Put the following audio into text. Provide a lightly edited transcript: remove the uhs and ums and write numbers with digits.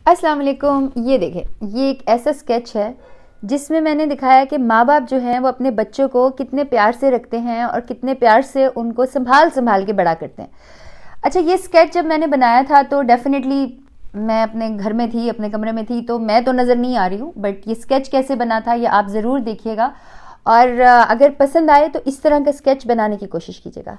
अस्सलाम वालेकुम। ये देखें, ये एक ऐसा स्केच है जिसमें मैंने दिखाया कि माँ बाप जो हैं वो अपने बच्चों को कितने प्यार से रखते हैं और कितने प्यार से उनको संभाल संभाल के बड़ा करते हैं। अच्छा, ये स्केच जब मैंने बनाया था तो डेफिनेटली मैं अपने घर में थी, अपने कमरे में थी, तो मैं तो नज़र नहीं आ रही हूँ, बट ये स्केच कैसे बना था ये आप ज़रूर देखिएगा और अगर पसंद आए तो इस तरह का स्केच बनाने की कोशिश कीजिएगा।